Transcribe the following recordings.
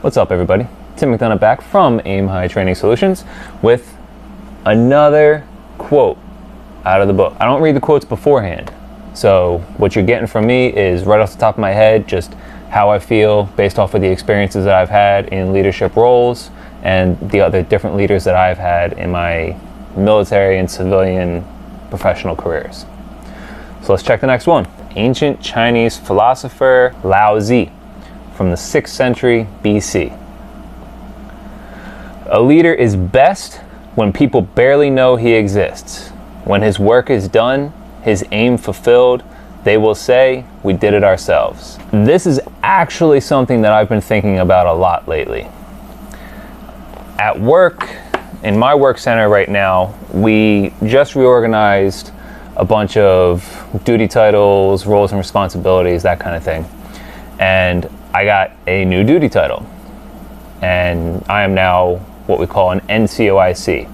What's up, everybody? Tim McDonough back from Aim High Training Solutions with another quote out of the book. I don't read the quotes beforehand, so what you're getting from me is right off the top of my head, just how I feel based off of the experiences that I've had in leadership roles and the other different leaders that I've had in my military and civilian professional careers. So let's check the next one. Ancient Chinese philosopher Laozi from the 6th century BC. A leader is best when people barely know he exists. When his work is done, his aim fulfilled, they will say, "We did it ourselves." This is actually something that I've been thinking about a lot lately. At work, in my work center right now, we just reorganized a bunch of duty titles, roles and responsibilities, that kind of thing. And I got a new duty title. And I am now what we call an NCOIC,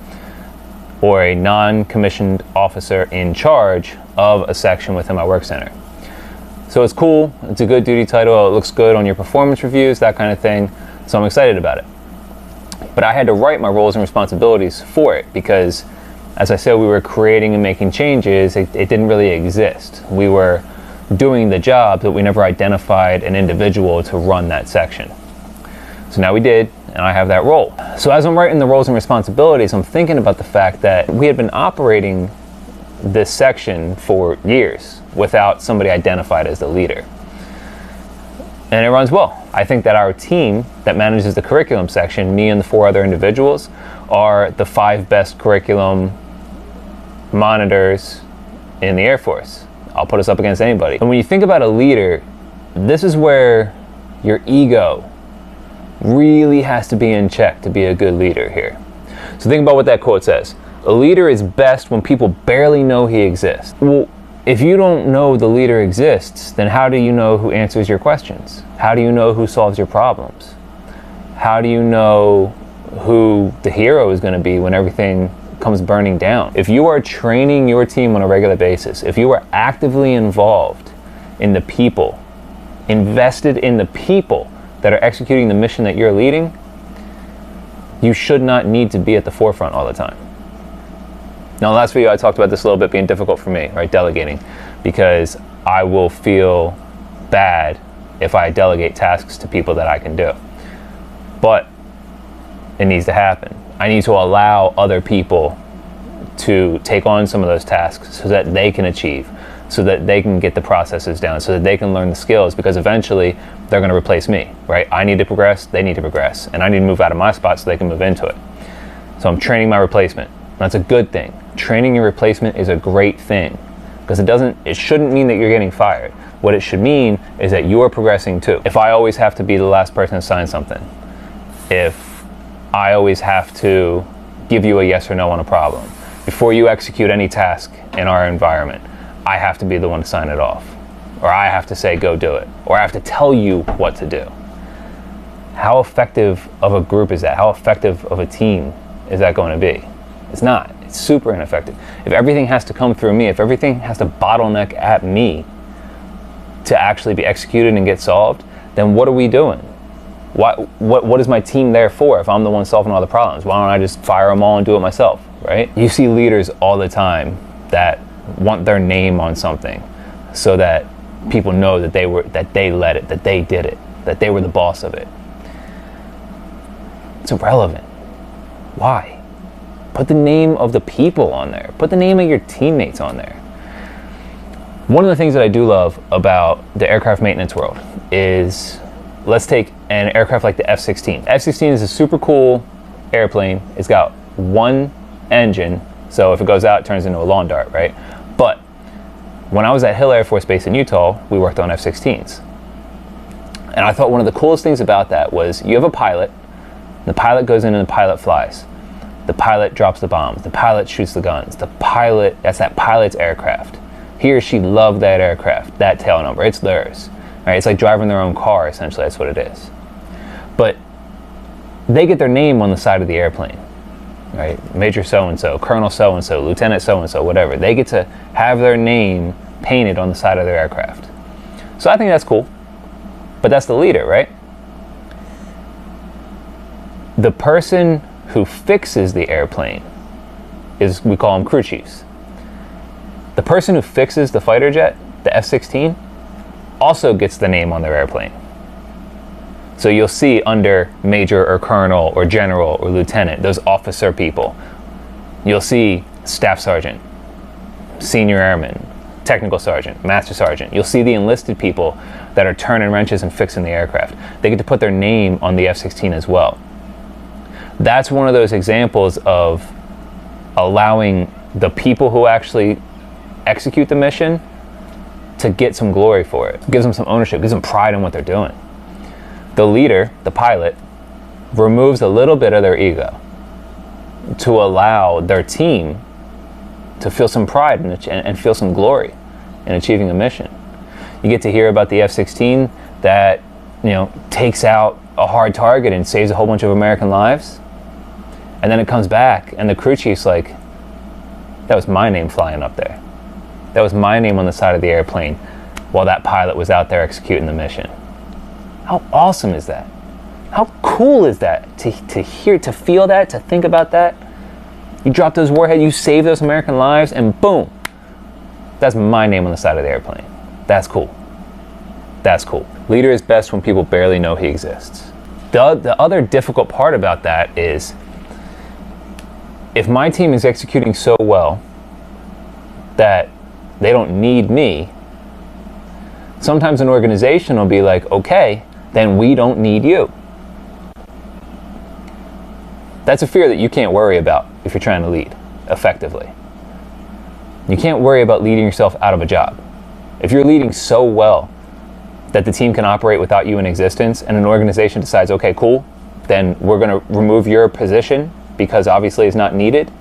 or a non-commissioned officer in charge of a section within my work center. So it's cool, it's a good duty title, it looks good on your performance reviews, that kind of thing, so I'm excited about it. But I had to write my roles and responsibilities for it because, as I said, we were creating and making changes, it didn't really exist. We were doing the job, but we never identified an individual to run that section. So now we did, and I have that role. So as I'm writing the roles and responsibilities, I'm thinking about the fact that we had been operating this section for years without somebody identified as the leader. And it runs well. I think that our team that manages the curriculum section, me and the 4 other individuals, are the 5 best curriculum monitors in the Air Force. I'll put us up against anybody. And when you think about a leader, this is where your ego really has to be in check to be a good leader here. So think about what that quote says. A leader is best when people barely know he exists. Well, if you don't know the leader exists, then how do you know who answers your questions? How do you know who solves your problems? How do you know who the hero is going to be when everything comes burning down? If you are training your team on a regular basis, if you are actively involved in the people, invested in the people that are executing the mission that you're leading, you should not need to be at the forefront all the time. Now, in the last video, I talked about this a little bit being difficult for me, right? Delegating, because I will feel bad if I delegate tasks to people that I can do. But it needs to happen. I need to allow other people to take on some of those tasks so that they can achieve, so that they can get the processes down, so that they can learn the skills, because eventually they're going to replace me, right? I need to progress, they need to progress, and I need to move out of my spot so they can move into it. So I'm training my replacement. That's a good thing. Training your replacement is a great thing, because it shouldn't mean that you're getting fired. What it should mean is that you're progressing too. If I always have to be the last person to sign something, if I always have to give you a yes or no on a problem, before you execute any task in our environment, I have to be the one to sign it off, or I have to say go do it, or I have to tell you what to do. How effective of a group is that? How effective of a team is that going to be? It's not. It's super ineffective. If everything has to come through me, if everything has to bottleneck at me to actually be executed and get solved, then what are we doing? What is my team there for if I'm the one solving all the problems? Why don't I just fire them all and do it myself, right? You see leaders all the time that want their name on something so that people know that they led it, that they did it, that they were the boss of it. It's irrelevant. Why? Put the name of the people on there. Put the name of your teammates on there. One of the things that I do love about the aircraft maintenance world is, let's take an aircraft like the F-16. F-16 is a super cool airplane. It's got one engine, so if it goes out, it turns into a lawn dart, right? But when I was at Hill Air Force Base in Utah, we worked on F-16s. And I thought one of the coolest things about that was you have a pilot, the pilot goes in and the pilot flies. The pilot drops the bombs, the pilot shoots the guns, that's that pilot's aircraft. He or she loved that aircraft, that tail number, it's theirs. Right? It's like driving their own car, essentially, that's what it is. But they get their name on the side of the airplane, right? Major so-and-so, Colonel so-and-so, Lieutenant so-and-so, whatever. They get to have their name painted on the side of their aircraft. So I think that's cool, but that's the leader, right? The person who fixes the airplane we call them crew chiefs. The person who fixes the fighter jet, the F-16, also gets the name on their airplane. So you'll see under major or colonel or general or lieutenant, those officer people. You'll see staff sergeant, senior airman, technical sergeant, master sergeant. You'll see the enlisted people that are turning wrenches and fixing the aircraft. They get to put their name on the F-16 as well. That's one of those examples of allowing the people who actually execute the mission to get some glory for it. It gives them some ownership, gives them pride in what they're doing. The leader, the pilot, removes a little bit of their ego to allow their team to feel some pride and feel some glory in achieving a mission. You get to hear about the F-16 that, takes out a hard target and saves a whole bunch of American lives. And then it comes back and the crew chief's like, that was my name flying up there. That was my name on the side of the airplane while that pilot was out there executing the mission. How awesome is that? How cool is that to hear, to feel that, to think about that? You drop those warheads, you save those American lives, and boom, that's my name on the side of the airplane. That's cool. That's cool. Leader is best when people barely know he exists. The other difficult part about that is, if my team is executing so well that they don't need me, sometimes an organization will be like, okay, then we don't need you. That's a fear that you can't worry about if you're trying to lead effectively. You can't worry about leading yourself out of a job. If you're leading so well that the team can operate without you in existence, and an organization decides, okay, cool, then we're going to remove your position because obviously it's not needed.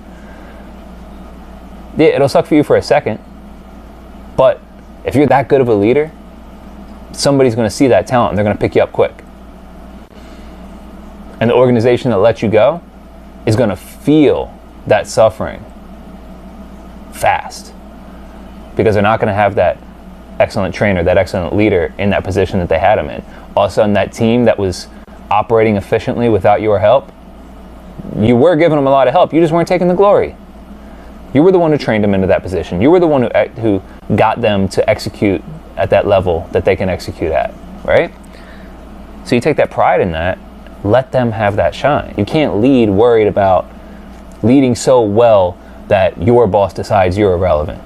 Yeah, it'll suck for you for a second, but if you're that good of a leader, somebody's going to see that talent and they're going to pick you up quick. And the organization that lets you go is going to feel that suffering fast, because they're not going to have that excellent trainer, that excellent leader in that position that they had him in. All of a sudden, that team that was operating efficiently without your help, you were giving them a lot of help, you just weren't taking the glory. You were the one who trained them into that position. You were the one who got them to execute at that level that they can execute at, right? So you take that pride in that, let them have that shine. You can't lead worried about leading so well that your boss decides you're irrelevant.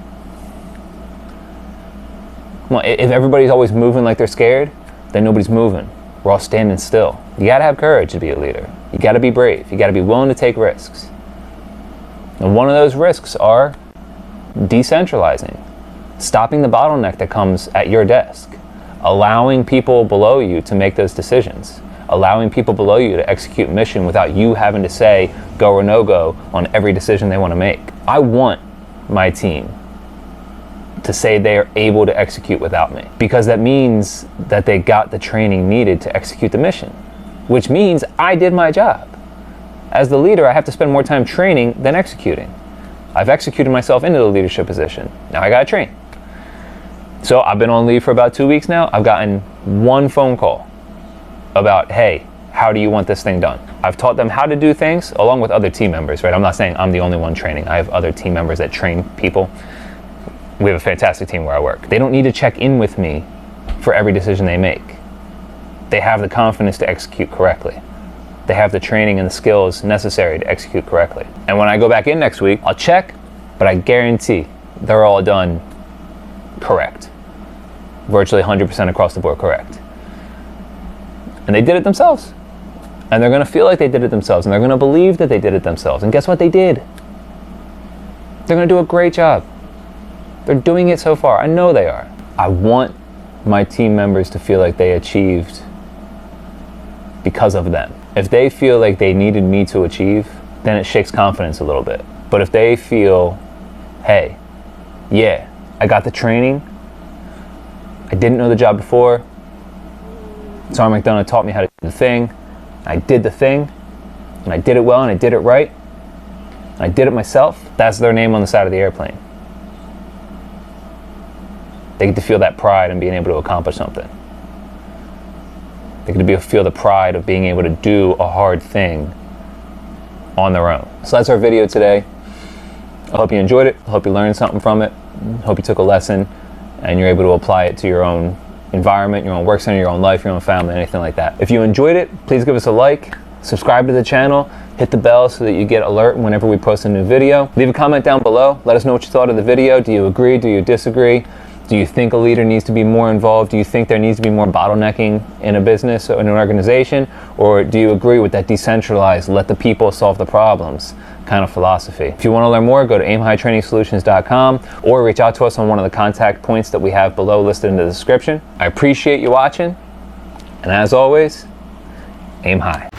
Well, if everybody's always moving like they're scared, then nobody's moving. We're all standing still. You gotta have courage to be a leader. You gotta be brave. You gotta be willing to take risks. And one of those risks are decentralizing, stopping the bottleneck that comes at your desk, allowing people below you to make those decisions, allowing people below you to execute mission without you having to say go or no go on every decision they want to make. I want my team to say they are able to execute without me, because that means that they got the training needed to execute the mission, which means I did my job. As the leader, I have to spend more time training than executing. I've executed myself into the leadership position. Now I gotta train. So I've been on leave for about 2 weeks now. I've gotten one phone call about, hey, how do you want this thing done? I've taught them how to do things along with other team members, right? I'm not saying I'm the only one training. I have other team members that train people. We have a fantastic team where I work. They don't need to check in with me for every decision they make. They have the confidence to execute correctly. They have the training and the skills necessary to execute correctly. And when I go back in next week, I'll check, but I guarantee they're all done correct. Virtually 100% across the board correct. And they did it themselves. And they're gonna feel like they did it themselves, and they're gonna believe that they did it themselves. And guess what? They did. They're gonna do a great job. They're doing it so far. I know they are. I want my team members to feel like they achieved because of them. If they feel like they needed me to achieve, then it shakes confidence a little bit. But if they feel, hey, yeah, I got the training, I didn't know the job before, Sergeant McDonough taught me how to do the thing, I did the thing, and I did it well, and I did it right, and I did it myself, that's their name on the side of the airplane. They get to feel that pride in being able to accomplish something. They get to feel the pride of being able to do a hard thing on their own. So that's our video today. I hope you enjoyed it. I hope you learned something from it. I hope you took a lesson and you're able to apply it to your own environment, your own work center, your own life, your own family, anything like that. If you enjoyed it, please give us a like, subscribe to the channel, hit the bell so that you get alert whenever we post a new video. Leave a comment down below. Let us know what you thought of the video. Do you agree? Do you disagree? Do you think a leader needs to be more involved? Do you think there needs to be more bottlenecking in a business or in an organization? Or do you agree with that decentralized, let the people solve the problems kind of philosophy? If you want to learn more, go to aimhightrainingsolutions.com or reach out to us on one of the contact points that we have below listed in the description. I appreciate you watching, and as always, aim high.